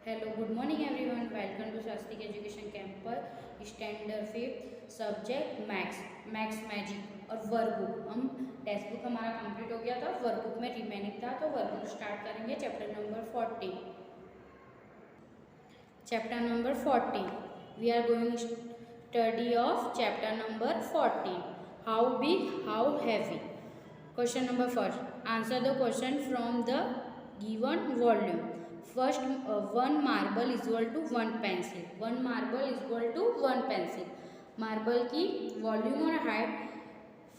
Hello good morning everyone, welcome to Shastri education campus standard 5 subject maths magic और workbook. हम text book हमारा complete हो गया था, वर्कबुक में रिमेनिंग था, तो वर्कबुक स्टार्ट करेंगे chapter number 40। Chapter number 40 we are going study of chapter number 40 how big how heavy. Question number first, answer the question from the given volume. First, 1 marble is equal to 1 pencil. 1 marble is equal to 1 pencil. Marble की volume और height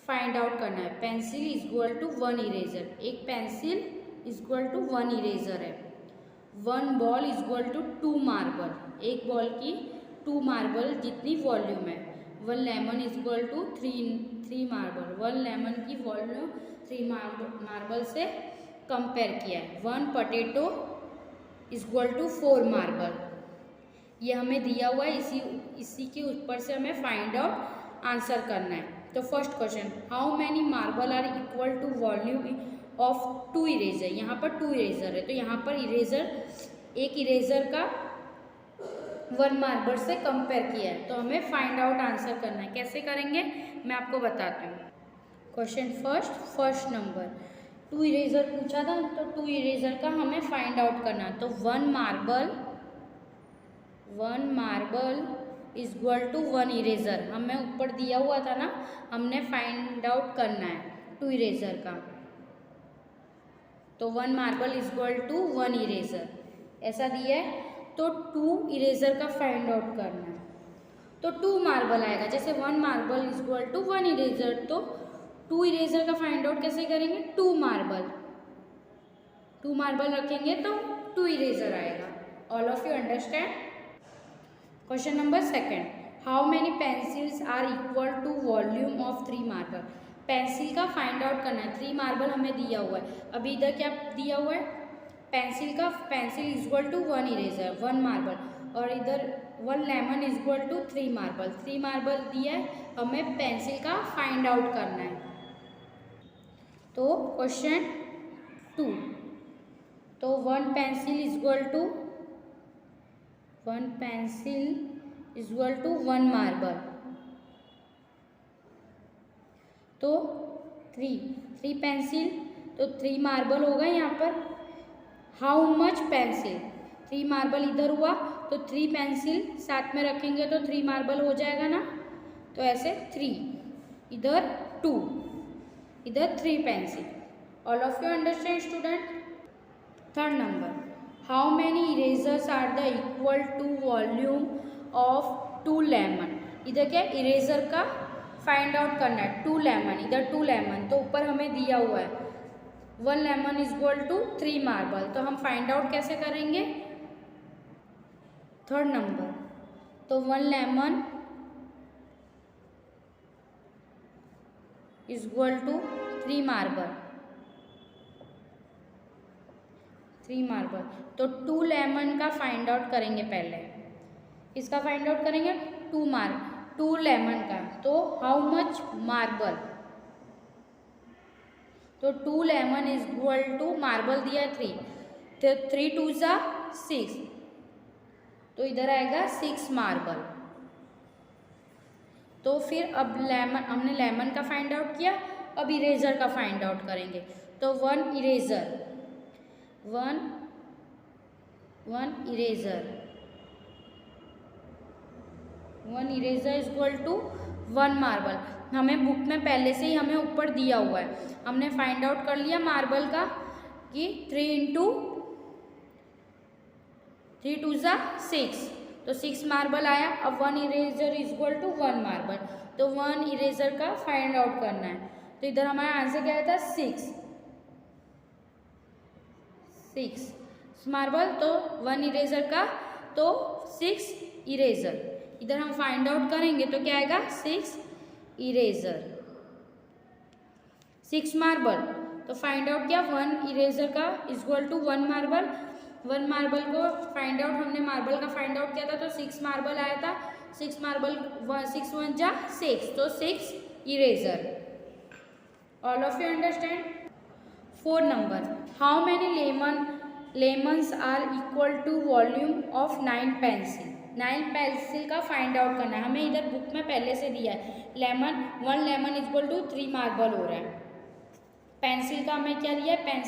find out करना है। Pencil is equal to 1 eraser. एक pencil is equal to 1 eraser है। 1 ball is equal to 2 marble. एक ball की 2 marble जितनी volume है। 1 lemon is equal to 3 marble. 1 lemon की वॉल्यूम 3 मार्बल से कंपेयर किया है। 1 potato is equal to 4 marble. ये हमें दिया हुआ है, इसी के ऊपर से हमें फाइंड आउट आंसर करना है। तो first question, how many marble are equal to volume of 2 eraser. यहाँ पर 2 इरेजर है, तो यहाँ पर इरेजर, एक इरेजर का 1 मार्बल से कंपेयर किया है, तो हमें फाइंड आउट आंसर करना है। कैसे करेंगे मैं आपको बताती हूँ। क्वेश्चन फर्स्ट नंबर 2 इरेजर पूछा था, तो 2 इरेजर का हमें फाइंड आउट करना है। तो 1 marble is equal to 1 eraser हमें ऊपर दिया हुआ था ना, हमने फाइंड आउट करना है 2 इरेजर का। तो 1 marble is equal to 1 eraser ऐसा दिया है, तो 2 इरेजर का फाइंड आउट करना है। तो 2 मार्बल आएगा, जैसे 1 marble is equal to 1 eraser, तो 2 इरेजर का फाइंड आउट कैसे करेंगे। 2 मार्बल रखेंगे तो 2 इरेजर आएगा। All of you understand. Question number second, how many pencils are equal to volume of 3 marble. Pencil का फाइंड आउट करना है। 3 मार्बल हमें दिया हुआ है। अभी इधर क्या दिया हुआ है, pencil is equal to 1 eraser 1 marble, और इधर 1 lemon is equal to 3 marble. 3 marble दिया है, हमें पेंसिल का फाइंड आउट करना है। तो क्वेश्चन 2, तो 1 pencil is equal to 1 marble. तो 3 पेंसिल, तो 3 मार्बल होगा यहाँ पर। हाउ मच पेंसिल, 3 मार्बल इधर हुआ, तो 3 पेंसिल साथ में रखेंगे तो 3 मार्बल हो जाएगा ना। तो ऐसे 3, इधर 2, इधर 3 pencil. All of you understand student. Third number, how many erasers are the equal to volume of 2 lemon. इधर क्या इरेजर का फाइंड आउट करना है। 2 लेमन, इधर 2 लेमन, तो ऊपर हमें दिया हुआ है 1 lemon is equal to 3 marble, तो हम फाइंड आउट कैसे करेंगे। थर्ड नंबर, तो 1 lemon is equal to 3 marble. तो 2 लेमन का फाइंड आउट करेंगे पहले। इसका फाइंड आउट करेंगे 2 लेमन का। तो हाउ मच मार्बल, तो 2 lemon is equal to marble दिया 3, तो 3 2 जा 6, तो इधर आएगा 6 मार्बल। तो फिर अब हमने लेमन का फाइंड आउट किया, अब इरेजर का फाइंड आउट करेंगे। तो 1 eraser is equal to 1 marble. हमें बुक में पहले से ही हमें ऊपर दिया हुआ है, हमने फाइंड आउट कर लिया मार्बल का कि 3 2 जा 6, तो 6 मार्बल आया। अब 1 eraser is equal to 1 marble, तो 1 इरेजर का फाइंड आउट करना है। तो इधर हमारा आंसर क्या आया था 6 मार्बल, तो 1 इरेजर का, तो 6 इरेजर। इधर हम फाइंड आउट करेंगे तो क्या आएगा 6 इरेजर। 6 मार्बल, तो फाइंड आउट किया 1 इरेजर का is equal to 1 marble. 1 marble को फाइंड आउट, हमने मार्बल का फाइंड आउट किया था, तो 6 मार्बल आया था। 6 मार्बल 6 1 जा 6, तो 6 eraser. All of you understand. 4 number, how many lemon lemons are equal to volume of 9 pencil. 9 pencil का फाइंड आउट करना है। हमें इधर बुक में पहले से दिया है lemon, 1 lemon equal to 3 marble हो रहा है। पेंसिल का हमें क्या दिया है,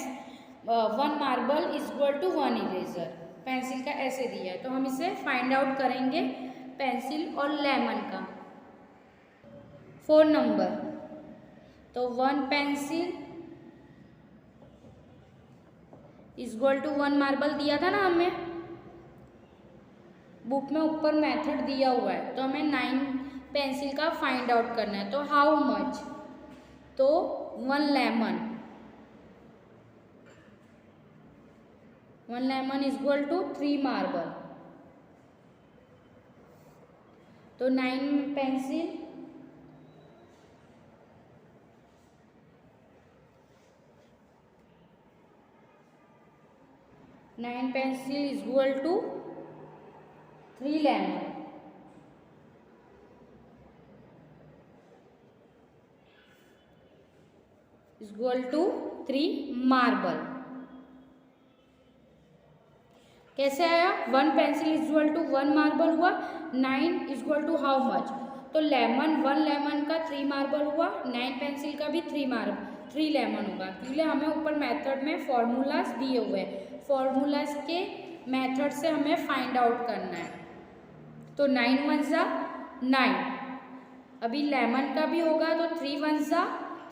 1 marble equal to 1 eraser. Pencil का ऐसे दिया है, तो हम इसे फाइंड आउट करेंगे पेंसिल और लेमन का। 4 नंबर, तो 1 पेंसिल इक्वल टू 1 मार्बल दिया था ना हमें बुक में, ऊपर मेथड दिया हुआ है, तो हमें 9 पेंसिल का फाइंड आउट करना है। तो हाउ मच, तो 1 lemon, 1 lemon equal to 3 marble, तो 9 pencil equal to 3 lemon, equal to 3 marble. कैसे आया, 1 पेंसिल इक्वल टू 1 मार्बल हुआ, 9 इक्वल टू हाउ मच, तो लेमन 1 लेमन का 3 मार्बल हुआ, 9 पेंसिल का भी 3 लेमन होगा, क्योंकि हमें ऊपर मेथड में फॉर्मूलाज दिए हुए हैं, फॉर्मूलाज के मेथड से हमें फाइंड आउट करना है। तो 9 1 जा 9, अभी लेमन का भी होगा तो 3 1 जा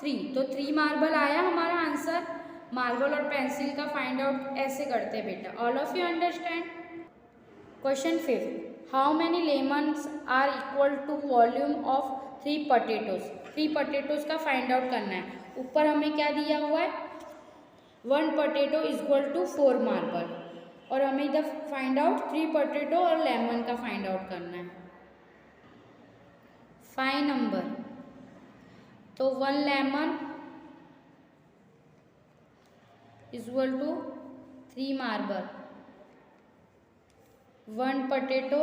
3, तो 3 मार्बल आया हमारा आंसर। मार्बल और पेंसिल का फाइंड आउट ऐसे करते हैं बेटा। All of you understand. Question 5, how many lemons are equal to volume of 3 potatoes. 3 potatoes का फाइंड आउट करना है। ऊपर हमें क्या दिया हुआ है, 1 पोटैटो इक्वल टू 4 मार्बल, और हमें इधर फाइंड आउट 3 पोटैटो और लेमन का फाइंड आउट करना है। 5 नंबर, तो 1 lemon equal to 3 marble, 1 potato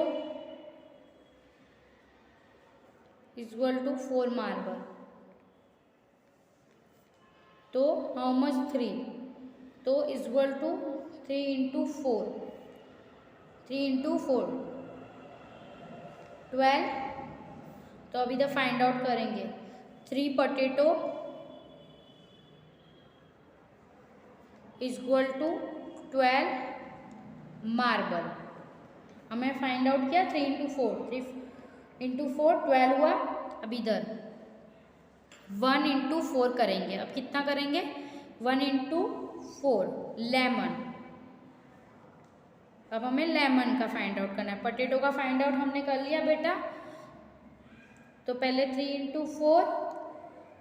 equal to 4 marble, तो हाउ मच 3, तो इक्वल टू 3 इंटू 4, 3 इंटू 4 12, तो अभी तक फाइंड आउट करेंगे। 3 पोटैटो इक्वल टू 12 मार्बल, हमें फाइंड आउट किया 3 इंटू 4, 3 इंटू 4 12 हुआ। अब इधर 1 इंटू 4 करेंगे, अब कितना करेंगे 1 इंटू 4 लेमन। अब हमें लेमन का फाइंड आउट करना है। पोटैटो का फाइंड आउट हमने कर लिया बेटा, तो पहले 3 इंटू 4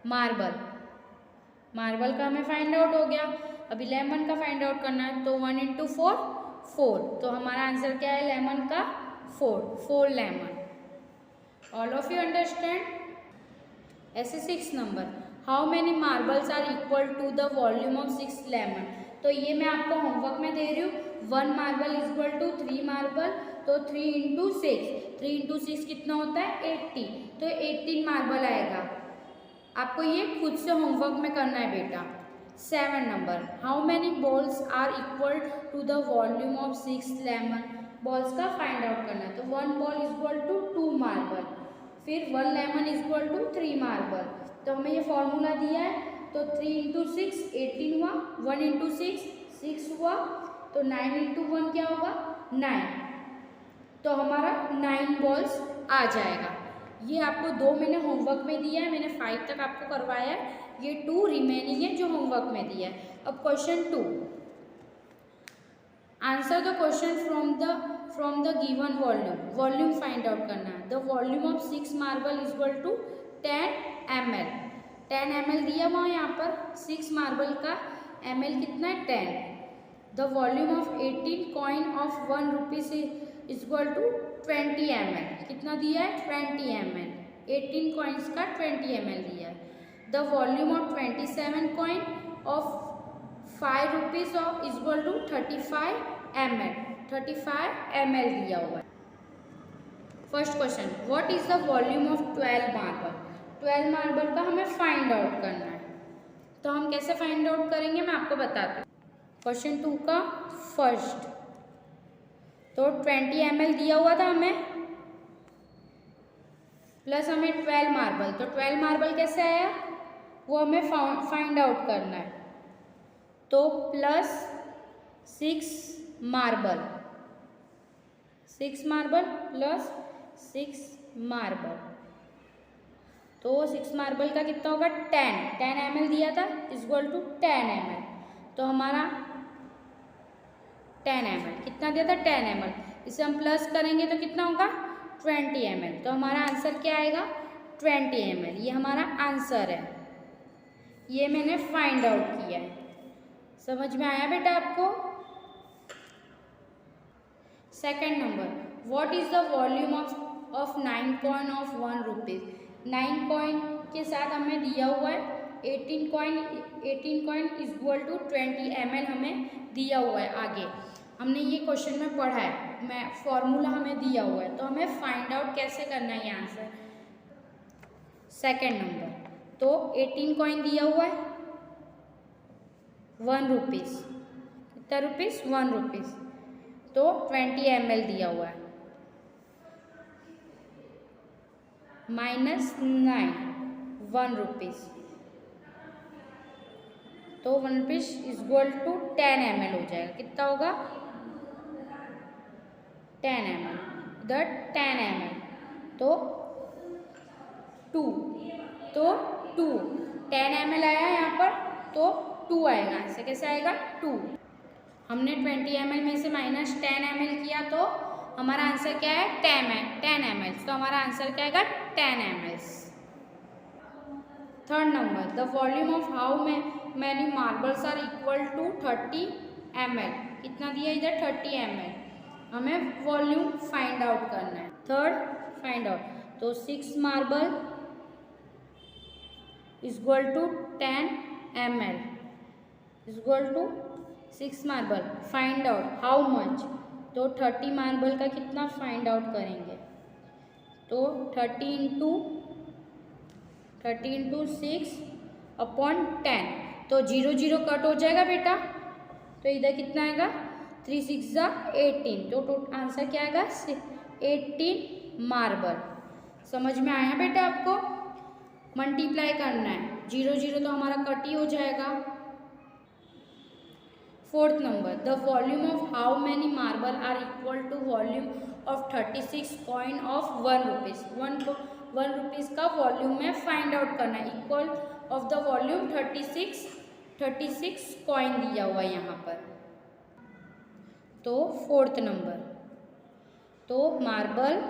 मार्बल, मार्बल का हमें फाइंड आउट हो गया। अभी लेमन का फाइंड आउट करना है, तो 1 इंटू 4 4, तो हमारा आंसर क्या है लेमन का 4 lemon. All of you understand. ऐसे 6 number, how many marbles are equal to the volume of 6 lemon. तो ये मैं आपको होमवर्क में दे रही हूँ। 1 मार्बल इक्वल टू 3 मार्बल, तो 3 इंटू 6, 3 इंटू 6 कितना होता है 80, तो 18 मार्बल आएगा। आपको ये खुद से होमवर्क में करना है बेटा। 7 number, how many balls are equal to the volume of 6 lemon. Balls का फाइंड आउट करना है, तो 1 बॉल इक्वल टू 2 मार्बल, फिर 1 लेमन इक्वल टू 3 मार्बल, तो हमें ये फॉर्मूला दिया है, तो 3 इंटू 6 18 हुआ, 1 इंटू 6 हुआ, तो 9 इंटू 1 क्या होगा 9, तो हमारा 9 बॉल्स आ जाएगा। ये आपको 2 मैंने होमवर्क में दिया है, मैंने 5 तक आपको करवाया है, ये 2 रिमेनिंग है जो होमवर्क में दिया है। अब question 2, answer the question from the given volume find out करना है। The volume of 6 marble equal to 10 ml, 10 ml दिया हुआ है यहाँ पर। 6 मार्बल का ml कितना है 10। The volume of 18 coin of 1 rupees equal to 20 ml, कितना दिया है 20 ml, 18 कॉइन्स का 20 ml दिया है। The volume of 27 coin of 5 rupees of equal to 35 ml, 35 ml दिया हुआ है। First question, what is the volume of 12 marble. 12 marble का हमें फाइंड आउट करना है, तो हम कैसे फाइंड आउट करेंगे मैं आपको बताती हूँ। क्वेश्चन 2 का फर्स्ट। तो 20 ml दिया हुआ था हमें, प्लस हमें 12 मार्बल। तो 12 मार्बल कैसे आया वो हमें फाइंड आउट करना है। तो plus 6 marble, 6 marble plus 6 marble. तो 6 मार्बल का कितना होगा 10 ml दिया था इक्वल टू 10 ml। तो हमारा 10 ml कितना दिया था 10 ml, इसे हम प्लस करेंगे तो कितना होगा 20 ml। तो हमारा आंसर क्या आएगा 20 ml। ये हमारा आंसर है, ये मैंने फाइंड आउट किया है। समझ में आया बेटा आपको। Second number, what is the volume of 9 coin of 1 rupees. 9 coin के साथ हमें दिया हुआ है 18 कॉइन इक्वल टू 20 ml हमें दिया हुआ है। आगे हमने ये क्वेश्चन में पढ़ा है, फॉर्मूला हमें दिया हुआ है। तो हमें फाइंड आउट कैसे करना है ये आंसर। सेकेंड नंबर, तो 18 कॉइन दिया हुआ है 1 रुपीज, कितना रुपीज 1 रुपीज। तो 20 ml दिया हुआ है, -9 1 रुपीज। तो 1 रुपीज इक्वल टू 10 ml हो जाएगा। कितना होगा 10 ml, इधर 10 ml। तो 2 10 ml आया यहाँ पर, तो 2 आएगा। ऐसे कैसे आएगा 2। हमने 20 ml में से -10 ml किया तो हमारा आंसर क्या है 10 ml। तो हमारा आंसर क्या आएगा 10 ml। Third number, the volume of how many marbles are equal to 30 ml। कितना दिया इधर 30 ml, हमें वॉल्यूम फाइंड आउट करना है। थर्ड फाइंड आउट, तो 6 marble equal to 10 ml equal to 6 marble. Find out how much, तो 30 marble का कितना फाइंड आउट करेंगे। तो 30 इंटू 6 अपॉन 10। तो 0 0 कट हो जाएगा बेटा, तो इधर कितना आएगा 3 6 18। तो आंसर क्या आएगा 18 मार्बल। समझ में आया बेटा आपको। मल्टीप्लाई करना है, 0 0 तो हमारा कट ही हो जाएगा। Fourth number, the volume of how many marble are equal to volume of 36 coin of 1 rupees. 1 rupees का वॉल्यूम में फाइंड आउट करना है। Equal of the volume 36 coin दिया हुआ है यहाँ पर। तो फोर्थ नंबर, तो मार्बल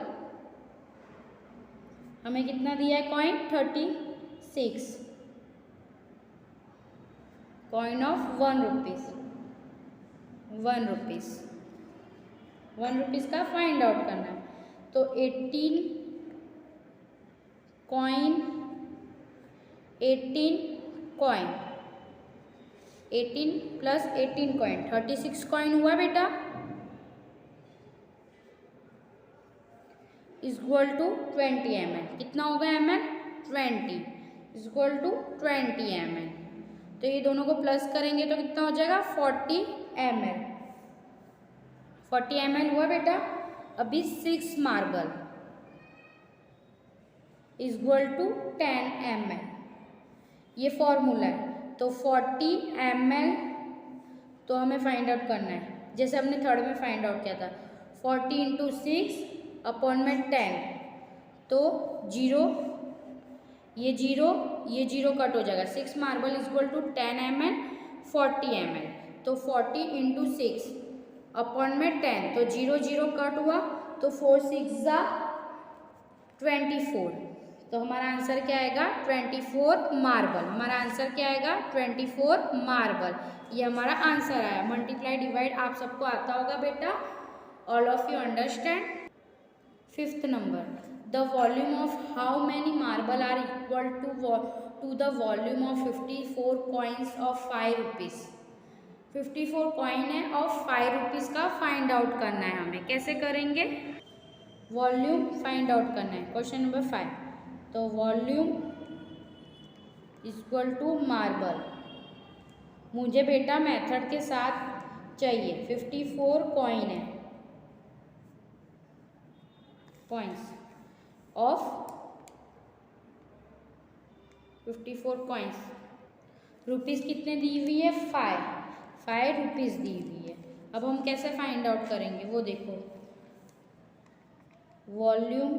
हमें कितना दिया है coin 36 coin of 1 rupees. 1 rupees का फाइंड आउट करना है। तो 18 कॉइन 18 प्लस 18 कॉइन 36 कॉइन हुआ बेटा, इक्वल टू 20 ml। कितना होगा ml 20 इक्वल टू 20 ml। तो ये दोनों को प्लस करेंगे तो कितना हो जाएगा 40 ml। 40 ml हुआ बेटा। अभी 6 मार्बल इक्वल टू 10 ml, ये फॉर्मूला है। तो 40 ml तो हमें फाइंड आउट करना है, जैसे हमने थर्ड में फाइंड आउट किया था। 40 इंटू 6 अपॉन में 10। तो 0 ये 0 कट हो जाएगा। 6 marble equal to 10 ml 40 ml। तो 40 इंटू 6 अपॉन में 10। तो 0 0 कट हुआ, तो 4 6 24। तो हमारा आंसर क्या आएगा 24 मार्बल। हमारा आंसर क्या आएगा 24 मार्बल। ये हमारा आंसर आया। मल्टीप्लाई डिवाइड आप सबको आता होगा बेटा, all of you understand. Fifth number, the volume of how many marble are equal to the volume of 54 coins of 5 rupees. 54 coin है और 5 रुपीज़ का फाइंड आउट करना है हमें। कैसे करेंगे, वॉल्यूम फाइंड आउट करना है। क्वेश्चन नंबर 5, तो वॉल्यूम इक्वल टू मार्बल। मुझे बेटा मेथड के साथ चाहिए। 54 कॉइन है, कॉइन्स ऑफ 54 कॉइन्स। रुपीज़ कितने दी हुई है? 5 रुपीज़ दी हुई है। अब हम कैसे फाइंड आउट करेंगे वो देखो। वॉल्यूम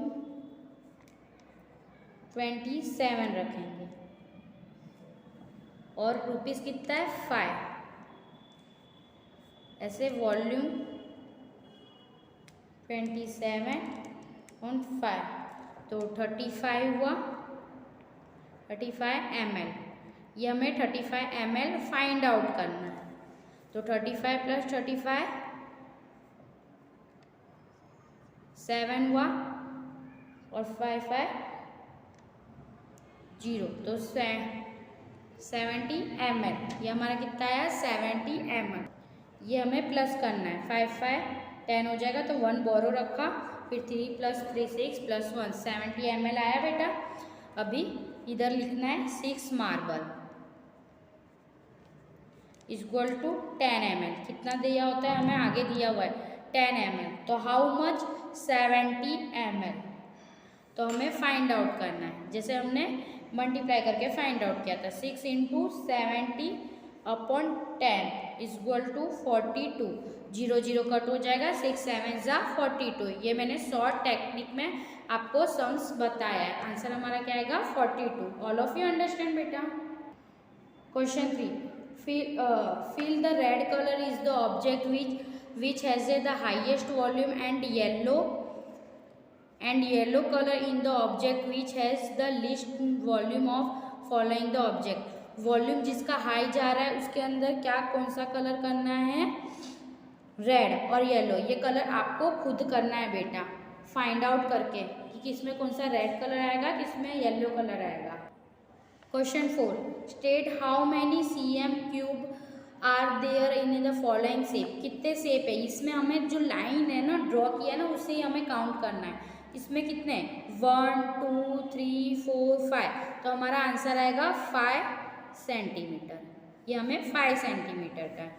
27 रखेंगे और रुपीज़ कितना है? 5। ऐसे वॉल्यूम 27 और 5 तो 35 हुआ, 35 ml। ये हमें 35 ml फाइंड आउट करना है। तो 35 + 35 7 हुआ और 5 0 तो 70 ml। ये हमारा कितना आया? 70 ml। ये हमें प्लस करना है। 5 10 हो जाएगा तो 1 बोरो रखा, फिर 3 + 3 6 + 1 70 ml आया बेटा। अभी इधर लिखना है 6 मार्बल इक्वल टू 10 ml। कितना दिया होता है हमें? आगे दिया हुआ है 10 ml। तो हाउ मच? 70 ml। तो हमें फाइंड आउट करना है, जैसे हमने मल्टीप्लाई करके फाइंड आउट किया था। 6 × 70 / 10 इक्वल टू 42। 0 0 कट हो जाएगा, 6 7 = 42। ये मैंने शॉर्ट टेक्निक में आपको सम्स बताया है। आंसर हमारा क्या आएगा? 42। ऑल ऑफ यू अंडरस्टैंड बेटा? Question 3, fill the red color is the object which has the highest volume and yellow color in the object which has the least volume of following the object। Volume जिसका high जा रहा है उसके अंदर क्या कौन सा कलर करना है? रेड और येलो। ये कलर आपको खुद करना है बेटा, फाइंड आउट करके कि किसमें कौन सा रेड कलर आएगा, किसमें येलो कलर आएगा। Question 4, state how many cm cube are there in the following shape. कितने शेप है? इसमें हमें जो लाइन है ना ड्रॉ किया ना उसे ही हमें काउंट करना है। इसमें कितने? 1 2 3 4 5। तो हमारा आंसर आएगा 5 सेंटीमीटर। ये हमें 5 सेंटीमीटर का है।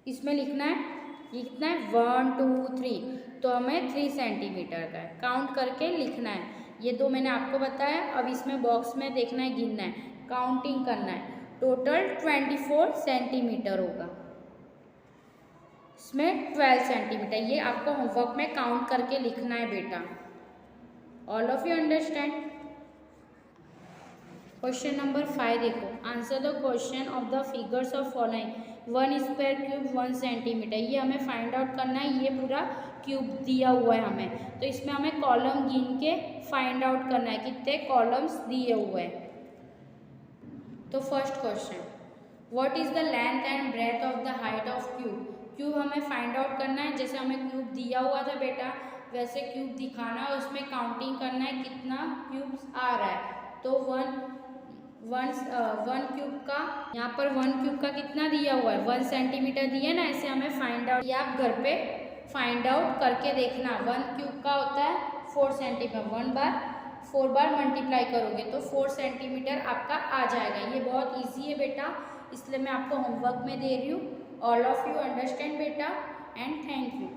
इसमें लिखना है, ये कितना है? 1 2 3। तो हमें 3 सेंटीमीटर का है। काउंट करके लिखना है। ये दो मैंने आपको बताया। अब इसमें बॉक्स में देखना है, गिनना है, काउंटिंग करना है। टोटल 24 सेंटीमीटर होगा, इसमें 12 सेंटीमीटर। ये आपको होमवर्क में काउंट करके लिखना है बेटा। All of you understand? Question number 5 देखो। Answer the question of the figures of following. 1 square cube 1 centimetre. ये हमें फाइंड आउट करना है। ये पूरा क्यूब दिया हुआ है हमें, तो इसमें हमें कॉलम गिन के फाइंड आउट करना है कितने कॉलम्स दिए हुए हैं। तो first question, what is the length and breadth of the height of cube. Cube हमें फाइंड आउट करना है। जैसे हमें क्यूब दिया हुआ था बेटा वैसे क्यूब दिखाना है, उसमें काउंटिंग करना है कितना क्यूब्स आ रहा है। तो वन क्यूब का यहाँ पर 1 क्यूब का कितना दिया हुआ है? 1 सेंटीमीटर दिया ना। ऐसे हमें फाइंड आउट, या आप घर पे फाइंड आउट करके देखना। 1 क्यूब का होता है 4 सेंटीमीटर। 1 बार 4 बार मल्टीप्लाई करोगे तो 4 सेंटीमीटर आपका आ जाएगा। ये बहुत इजी है बेटा, इसलिए मैं आपको होमवर्क में दे रही हूँ। ऑल ऑफ यू अंडरस्टैंड बेटा एंड थैंक यू।